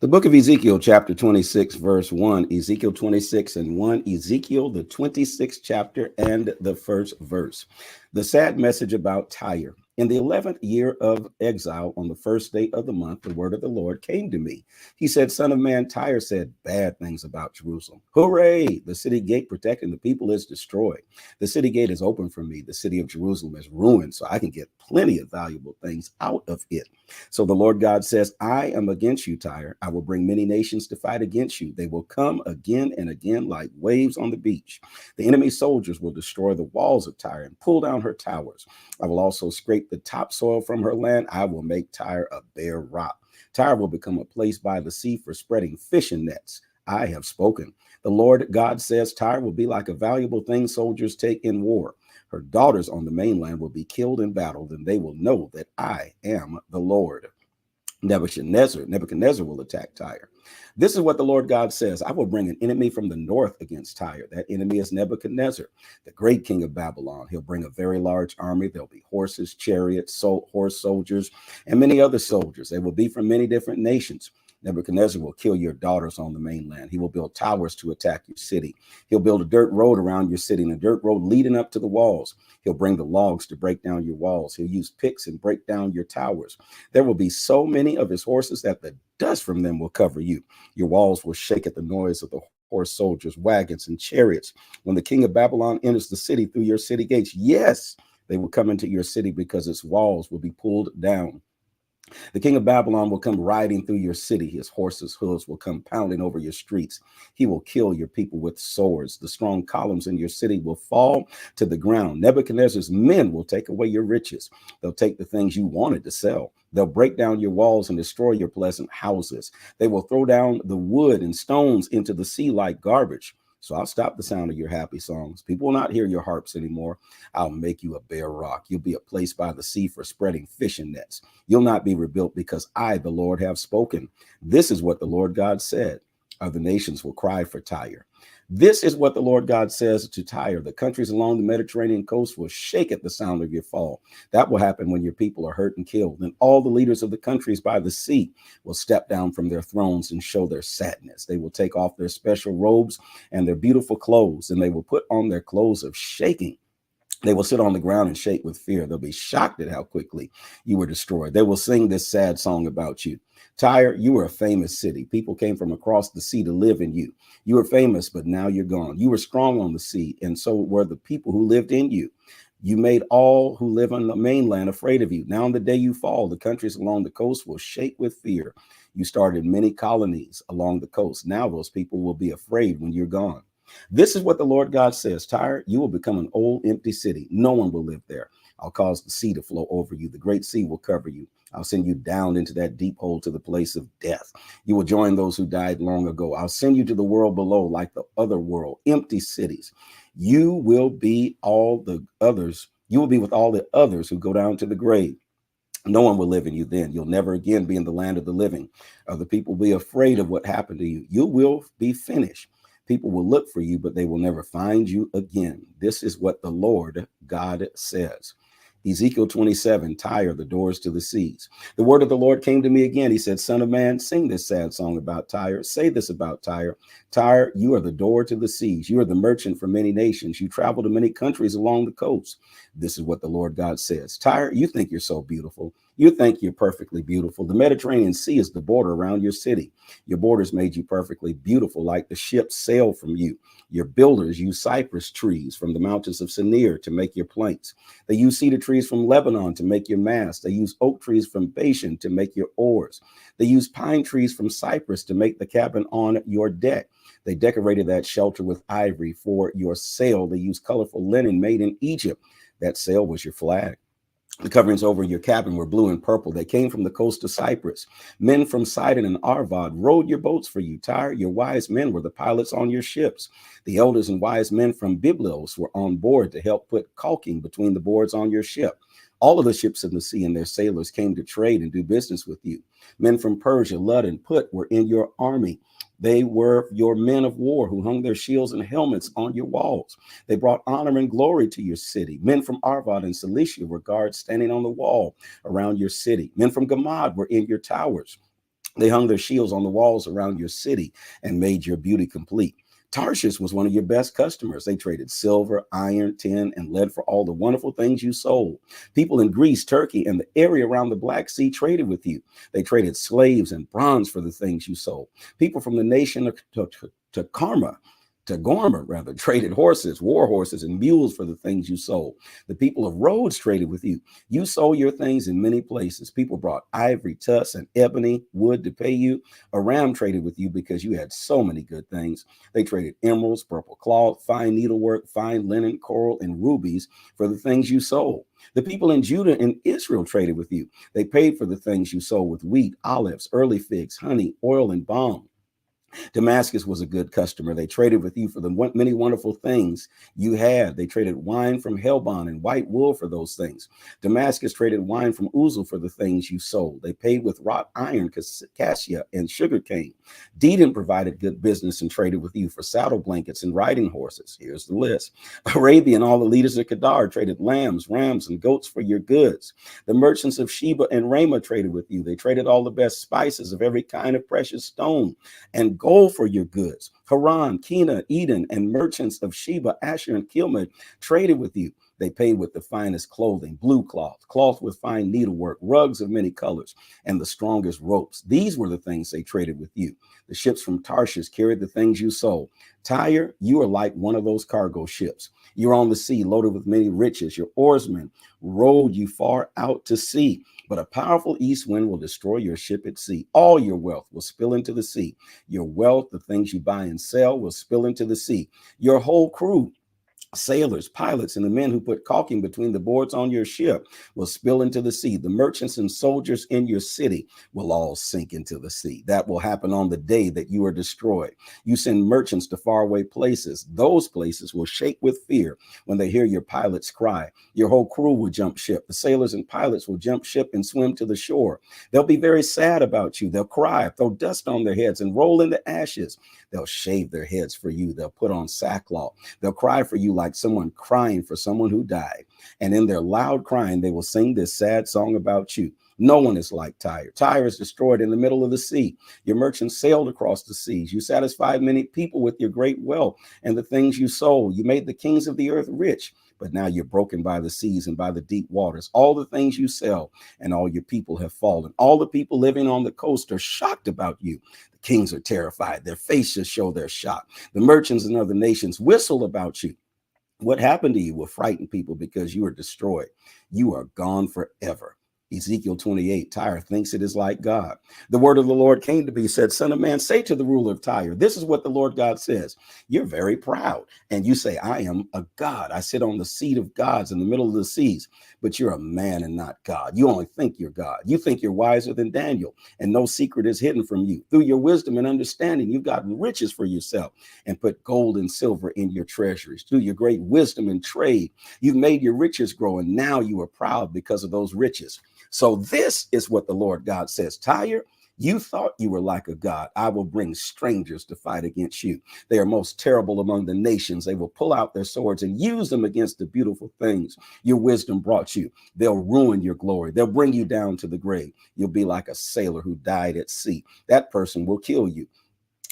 The book of Ezekiel, chapter 26, verse 1, Ezekiel 26 and 1, Ezekiel, the 26th chapter and the first verse. The sad message about Tyre. In the 11th year of exile, on the first day of the month, the word of the Lord came to me. He said, Son of man, Tyre said bad things about Jerusalem. Hooray! The city gate protecting the people is destroyed. The city gate is open for me. The city of Jerusalem is ruined, so I can get plenty of valuable things out of it. So the Lord God says, I am against you, Tyre. I will bring many nations to fight against you. They will come again and again like waves on the beach. The enemy soldiers will destroy the walls of Tyre and pull down her towers. I will also scrape the topsoil from her land. I will make Tyre a bare rock. Tyre will become a place by the sea for spreading fishing nets. I have spoken. The Lord God says Tyre will be like a valuable thing soldiers take in war. Her daughters on the mainland will be killed in battle, then they will know that I am the Lord. Nebuchadnezzar will attack Tyre. This is what the Lord God says. I will bring an enemy from the north against Tyre. That enemy is Nebuchadnezzar, the great king of Babylon. He'll bring a very large army. There'll be horses, chariots, horse soldiers, and many other soldiers. They will be from many different nations. Nebuchadnezzar will kill your daughters on the mainland. He will build towers to attack your city. He'll build a dirt road around your city and a dirt road leading up to the walls. He'll bring the logs to break down your walls. He'll use picks and break down your towers. There will be so many of his horses that the dust from them will cover you. Your walls will shake at the noise of the horse soldiers, wagons, and chariots. When the king of Babylon enters the city through your city gates, yes, they will come into your city because its walls will be pulled down. The king of Babylon will come riding through your city. His horses' hooves will come pounding over your streets. He will kill your people with swords. The strong columns in your city will fall to the ground. Nebuchadnezzar's men will take away your riches. They'll take the things you wanted to sell. They'll break down your walls and destroy your pleasant houses. They will throw down the wood and stones into the sea like garbage. So I'll stop the sound of your happy songs. People will not hear your harps anymore. I'll make you a bare rock. You'll be a place by the sea for spreading fishing nets. You'll not be rebuilt because I, the Lord, have spoken. This is what the Lord God said. Other nations will cry for Tyre. This is what the Lord God says to Tyre. The countries along the Mediterranean coast will shake at the sound of your fall. That will happen when your people are hurt and killed. And all the leaders of the countries by the sea will step down from their thrones and show their sadness. They will take off their special robes and their beautiful clothes, and they will put on their clothes of shaking. They will sit on the ground and shake with fear. They'll be shocked at how quickly you were destroyed. They will sing this sad song about you. Tyre, you were a famous city. People came from across the sea to live in you. You were famous, but now you're gone. You were strong on the sea, and so were the people who lived in you. You made all who live on the mainland afraid of you. Now, on the day you fall, the countries along the coast will shake with fear. You started many colonies along the coast. Now those people will be afraid when you're gone. This is what the Lord God says. Tyre, you will become an old, empty city. No one will live there. I'll cause the sea to flow over you. The great sea will cover you. I'll send you down into that deep hole to the place of death. You will join those who died long ago. I'll send you to the world below like the other world, empty cities. You will be all the others. You will be with all the others who go down to the grave. No one will live in you then. You'll never again be in the land of the living. Other people will be afraid of what happened to you. You will be finished. People will look for you, but they will never find you again. This is what the Lord God says. Ezekiel 27, Tyre, the doors to the seas. The word of the Lord came to me again. He said, Son of man, sing this sad song about Tyre. Say this about Tyre. Tyre, you are the door to the seas. You are the merchant for many nations. You travel to many countries along the coast. This is what the Lord God says. Tyre, you think you're so beautiful. You think you're perfectly beautiful. The Mediterranean Sea is the border around your city. Your borders made you perfectly beautiful, like the ships sail from you. Your builders use cypress trees from the mountains of Sinir to make your planks. They use cedar trees from Lebanon to make your masts. They use oak trees from Bashan to make your oars. They use pine trees from Cyprus to make the cabin on your deck. They decorated that shelter with ivory for your sail. They used colorful linen made in Egypt. That sail was your flag. The coverings over your cabin were blue and purple. They came from the coast of Cyprus. Men from Sidon and Arvad rowed your boats for you. Tyre, your wise men were the pilots on your ships. The elders and wise men from Byblos were on board to help put caulking between the boards on your ship. All of the ships in the sea and their sailors came to trade and do business with you. Men from Persia, Lud, and Put were in your army. They were your men of war who hung their shields and helmets on your walls. They brought honor and glory to your city. Men from Arvad and Cilicia were guards standing on the wall around your city. Men from Gamad were in your towers. They hung their shields on the walls around your city and made your beauty complete. Tarshish was one of your best customers. They traded silver, iron, tin, and lead for all the wonderful things you sold. People in Greece, Turkey, and the area around the Black Sea traded with you. They traded slaves and bronze for the things you sold. People from the nation to Karma to Gorma, rather, traded horses, war horses, and mules for the things you sold. The people of Rhodes traded with you. You sold your things in many places. People brought ivory, tusk, and ebony wood to pay you. Aram traded with you because you had so many good things. They traded emeralds, purple cloth, fine needlework, fine linen, coral, and rubies for the things you sold. The people in Judah and Israel traded with you. They paid for the things you sold with wheat, olives, early figs, honey, oil, and balm. Damascus was a good customer. They traded with you for the many wonderful things you had. They traded wine from Helbon and white wool for those things. Damascus traded wine from Uzel for the things you sold. They paid with wrought iron, cassia, and sugarcane. Dedan provided good business and traded with you for saddle blankets and riding horses. Here's the list. Arabia and all the leaders of Kedar traded lambs, rams, and goats for your goods. The merchants of Sheba and Ramah traded with you. They traded all the best spices of every kind of precious stone and gold for your goods. Haran, Kena, Eden, and merchants of Sheba, Asher, and Kilmad traded with you. They paid with the finest clothing, blue cloth, cloth with fine needlework, rugs of many colors, and the strongest ropes. These were the things they traded with you. The ships from Tarshish carried the things you sold. Tyre, you are like one of those cargo ships. You're on the sea, loaded with many riches. Your oarsmen rowed you far out to sea. But a powerful east wind will destroy your ship at sea. All your wealth will spill into the sea. Your wealth, the things you buy and sell, will spill into the sea. Your whole crew, sailors, pilots, and the men who put caulking between the boards on your ship will spill into the sea. The merchants and soldiers in your city will all sink into the sea. That will happen on the day that you are destroyed. You send merchants to faraway places. Those places will shake with fear when they hear your pilots cry. Your whole crew will jump ship. The sailors and pilots will jump ship and swim to the shore. They'll be very sad about you. They'll cry, throw dust on their heads, and roll into ashes. They'll shave their heads for you. They'll put on sackcloth. They'll cry for you like someone crying for someone who died. And in their loud crying, they will sing this sad song about you. No one is like Tyre. Tyre is destroyed in the middle of the sea. Your merchants sailed across the seas. You satisfied many people with your great wealth and the things you sold. You made the kings of the earth rich. But now you're broken by the seas and by the deep waters. All the things you sell and all your people have fallen. All the people living on the coast are shocked about you. The kings are terrified. Their faces show their shock. The merchants and other nations whistle about you. What happened to you will frighten people because you are destroyed. You are gone forever. Ezekiel 28, Tyre thinks it is like God. The word of the Lord came to me, said, Son of man, say to the ruler of Tyre, this is what the Lord God says. You're very proud. And you say, I am a God. I sit on the seat of gods in the middle of the seas. But you're a man and not God. You only think you're God. You think you're wiser than Daniel, and no secret is hidden from you. Through your wisdom and understanding, you've gotten riches for yourself and put gold and silver in your treasuries. Through your great wisdom and trade, you've made your riches grow, and now you are proud because of those riches. So this is what the Lord God says. Tyre, you thought you were like a god. I will bring strangers to fight against you. They are most terrible among the nations. They will pull out their swords and use them against the beautiful things your wisdom brought you. They'll ruin your glory. They'll bring you down to the grave. You'll be like a sailor who died at sea. That person will kill you.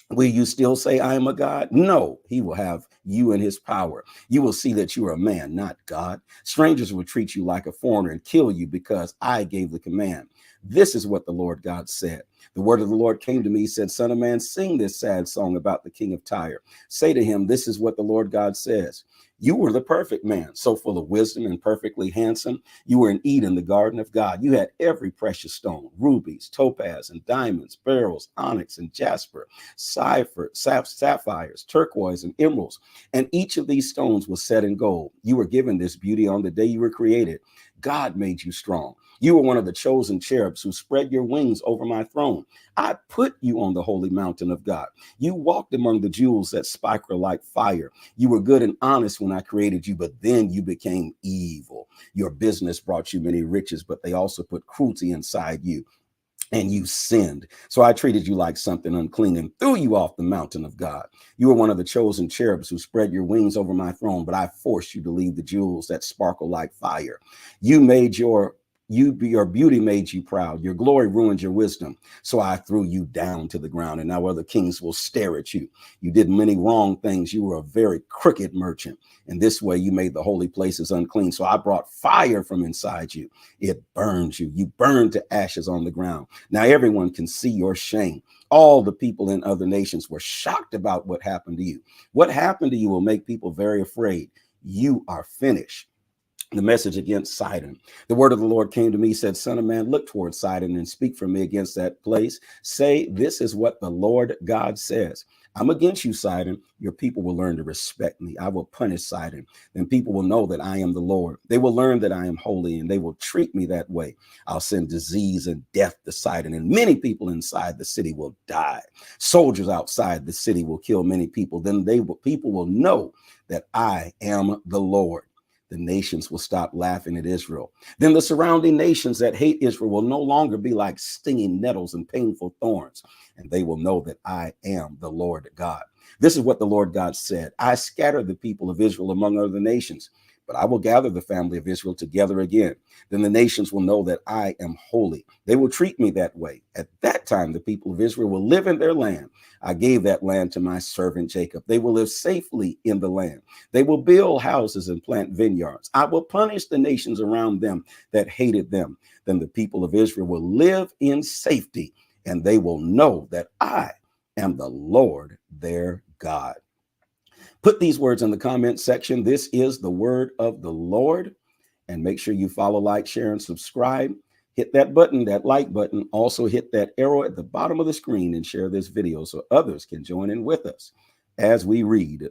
Will you still say, I am a God? No, he will have you in his power. You will see that you are a man, not God. Strangers will treat you like a foreigner and kill you because I gave the command. This is what the Lord God said. The word of the Lord came to me, said, Son of man, sing this sad song about the king of Tyre. Say to him, this is what the Lord God says. You were the perfect man, so full of wisdom and perfectly handsome. You were in Eden, the garden of God. You had every precious stone, rubies, topaz, and diamonds, beryls, onyx, and jasper, sapphires, turquoise, and emeralds. And each of these stones was set in gold. You were given this beauty on the day you were created. God made you strong. You were one of the chosen cherubs who spread your wings over my throne. I put you on the holy mountain of God. You walked among the jewels that sparkle like fire. You were good and honest when I created you, but then you became evil. Your business brought you many riches, but they also put cruelty inside you. And you sinned. So I treated you like something unclean and threw you off the mountain of God. You were one of the chosen cherubs who spread your wings over my throne, but I forced you to leave the jewels that sparkle like fire. You Your beauty made you proud. Your glory ruined your wisdom. So I threw you down to the ground, and now other kings will stare at you. You did many wrong things. You were a very crooked merchant. And this way you made the holy places unclean. So I brought fire from inside you. It burned you. You burned to ashes on the ground. Now everyone can see your shame. All the people in other nations were shocked about what happened to you. What happened to you will make people very afraid. You are finished. The message against Sidon. The word of the Lord came to me, said, Son of man, look toward Sidon and speak for me against that place. Say, this is what the Lord God says. I'm against you, Sidon. Your people will learn to respect me. I will punish Sidon. Then people will know that I am the Lord. They will learn that I am holy, and they will treat me that way. I'll send disease and death to Sidon, and many people inside the city will die. Soldiers outside the city will kill many people. Then people will know that I am the Lord. The nations will stop laughing at Israel. Then the surrounding nations that hate Israel will no longer be like stinging nettles and painful thorns, and they will know that I am the Lord God. This is what the Lord God said. I scattered the people of Israel among other nations, but I will gather the family of Israel together again. Then the nations will know that I am holy. They will treat me that way. At that time, the people of Israel will live in their land. I gave that land to my servant Jacob. They will live safely in the land. They will build houses and plant vineyards. I will punish the nations around them that hated them. Then the people of Israel will live in safety, and they will know that I am the Lord their God. Put these words in the comment section. This is the word of the Lord. And make sure you follow, like, share, and subscribe. Hit that button, that like button. Also hit that arrow at the bottom of the screen and share this video so others can join in with us as we read through.